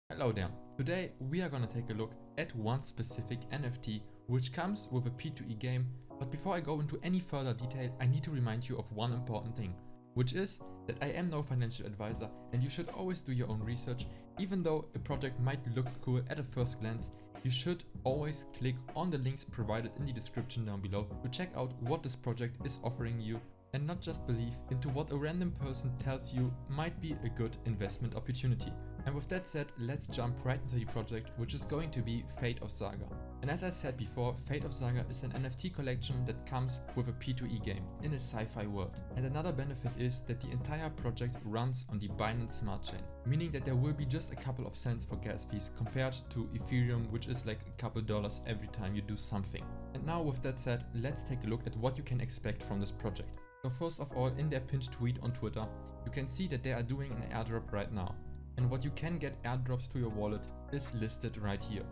Hello there. Today we are gonna take a look at one specific NFT which comes with a P2E game, but before I go into any further detail I need to remind you of one important thing, which is that I am no financial advisor and you should always do your own research. Even though a project might look cool at a first glance, you should always click on the links provided in the description down below to check out what this project is offering you and not just believe into what a random person tells you might be a good investment opportunity. And with that said, let's jump right into the project, which is going to be Fate of Saga. And as I said before, Fate of Saga is an NFT collection that comes with a P2E game in a sci-fi world. And another benefit is that the entire project runs on the Binance Smart Chain, meaning that there will be just a couple of cents for gas fees compared to Ethereum, which is like a couple dollars every time you do something. And now with that said, let's take a look at what you can expect from this project. So first of all, in their pinned tweet on Twitter, you can see that they are doing an airdrop right now. And what you can get airdrops to your wallet is listed right here.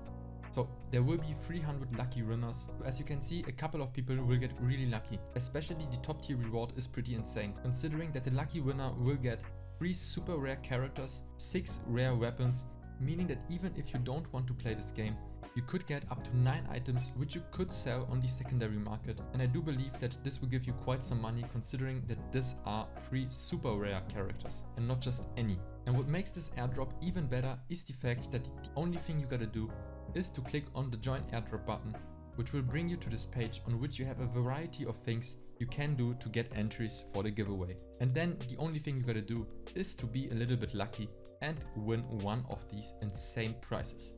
So there will be 300 lucky winners. As you can see, a couple of people will get really lucky. Especially the top tier reward is pretty insane, considering that the lucky winner will get 3 super rare characters, 6 rare weapons, meaning that even if you don't want to play this game, you could get up to 9 items which you could sell on the secondary market. And I do believe that this will give you quite some money, considering that these are 3 super rare characters and not just any. And what makes this airdrop even better is the fact that the only thing you gotta do is to click on the join airdrop button, which will bring you to this page on which you have a variety of things you can do to get entries for the giveaway. And then the only thing you gotta do is to be a little bit lucky and win one of these insane prizes.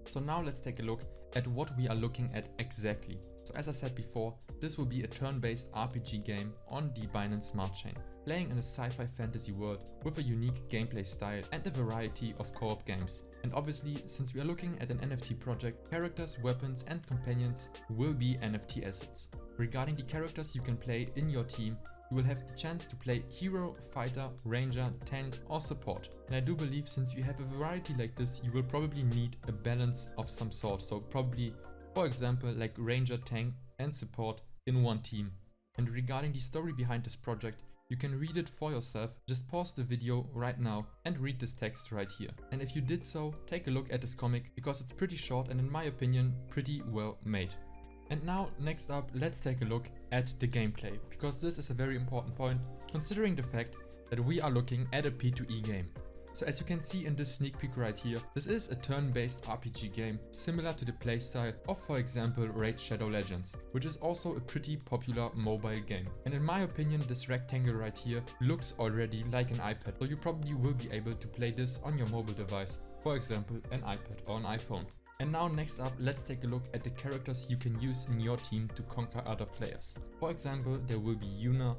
So now let's take a look at what we are looking at exactly. So as I said before, this will be a turn-based RPG game on the Binance Smart Chain, playing in a sci-fi fantasy world with a unique gameplay style and a variety of co-op games. And obviously, since we are looking at an NFT project, characters, weapons and companions will be NFT assets. Regarding the characters you can play in your team, you will have the chance to play hero, fighter, ranger, tank or support. And I do believe since you have a variety like this, you will probably need a balance of some sort. So probably, for example, like ranger, tank and support in one team. And regarding the story behind this project, you can read it for yourself. Just pause the video right now and read this text right here. And if you did so, take a look at this comic because it's pretty short and in my opinion, pretty well made. And now, next up, let's take a look at the gameplay, because this is a very important point, considering the fact that we are looking at a P2E game. So as you can see in this sneak peek right here, this is a turn-based RPG game, similar to the playstyle of, for example, Raid Shadow Legends, which is also a pretty popular mobile game. And in my opinion, this rectangle right here looks already like an iPad, so you probably will be able to play this on your mobile device, for example, an iPad or an iPhone. And now next up, let's take a look at the characters you can use in your team to conquer other players. For example, there will be Yuna,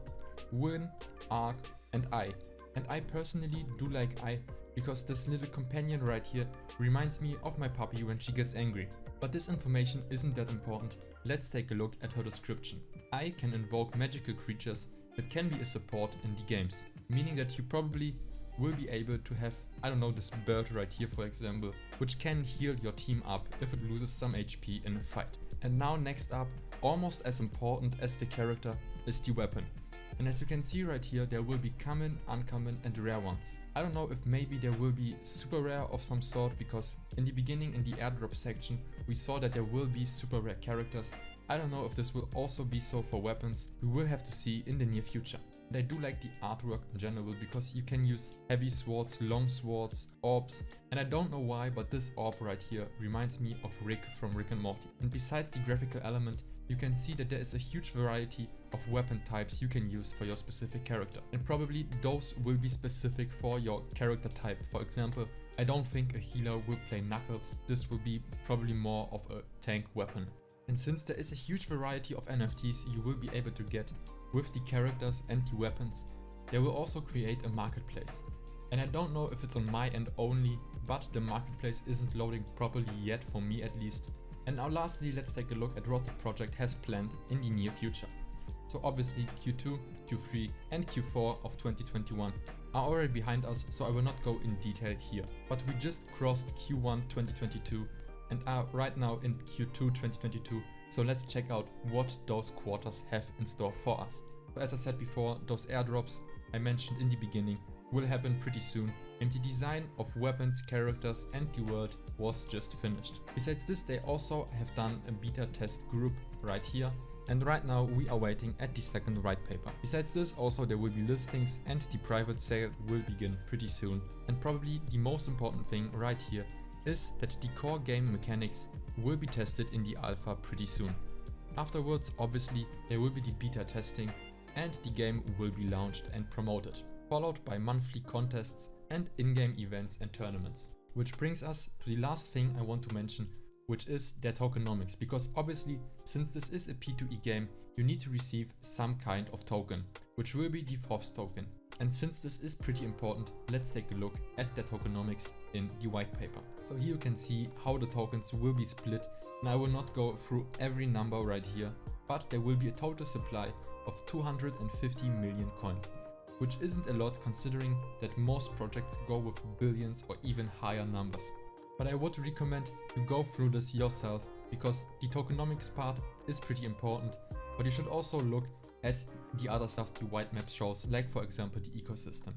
Win, Ark and I. And I personally do like I because this little companion right here reminds me of my puppy when she gets angry. But this information isn't that important. Let's take a look at her description. I can invoke magical creatures that can be a support in the games, meaning that you probably will be able to have, I don't know, this bird right here for example, which can heal your team up if it loses some HP in a fight. And now next up, almost as important as the character, is the weapon. And as you can see right here, there will be common, uncommon and rare ones. I don't know if maybe there will be super rare of some sort, because in the beginning in the airdrop section we saw that there will be super rare characters. I don't know if this will also be so for weapons. We will have to see in the near future. And I do like the artwork in general because you can use heavy swords, long swords, orbs, and I don't know why, but this orb right here reminds me of Rick from Rick and Morty. And besides the graphical element, you can see that there is a huge variety of weapon types you can use for your specific character. And probably those will be specific for your character type. For example, I don't think a healer will play Knuckles. This will be probably more of a tank weapon. And since there is a huge variety of NFTs you will be able to get with the characters and the weapons, they will also create a marketplace. And I don't know if it's on my end only, but the marketplace isn't loading properly yet, for me at least. And now lastly, let's take a look at what the project has planned in the near future. So obviously Q2, Q3 and Q4 of 2021 are already behind us, so I will not go in detail here. But we just crossed Q1 2022 and are right now in Q2 2022. So let's check out what those quarters have in store for us. So as I said before, those airdrops I mentioned in the beginning will happen pretty soon, and the design of weapons, characters and the world was just finished. Besides this, they also have done a beta test group right here, and right now we are waiting at the second white paper. Besides this, also there will be listings and the private sale will begin pretty soon. And probably the most important thing right here is that the core game mechanics will be tested in the alpha pretty soon. Afterwards, obviously, there will be the beta testing and the game will be launched and promoted, followed by monthly contests and in-game events and tournaments. Which brings us to the last thing I want to mention, which is their tokenomics, because obviously, since this is a P2E game, you need to receive some kind of token, which will be the FOFS token. And since this is pretty important, let's take a look at their tokenomics in the white paper. So here you can see how the tokens will be split, and I will not go through every number right here, but there will be a total supply of 250 million coins, which isn't a lot considering that most projects go with billions or even higher numbers. But I would recommend you go through this yourself because the tokenomics part is pretty important, but you should also look at the other stuff the white map shows, like for example the ecosystem.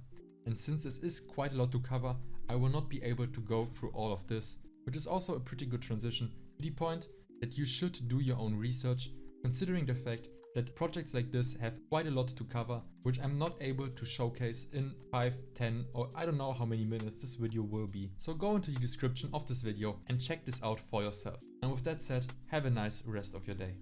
And since this is quite a lot to cover, I will not be able to go through all of this, which is also a pretty good transition to the point that you should do your own research, considering the fact that projects like this have quite a lot to cover, which I'm not able to showcase in 5, 10 or I don't know how many minutes this video will be. So go into the description of this video and check this out for yourself. And with that said, have a nice rest of your day.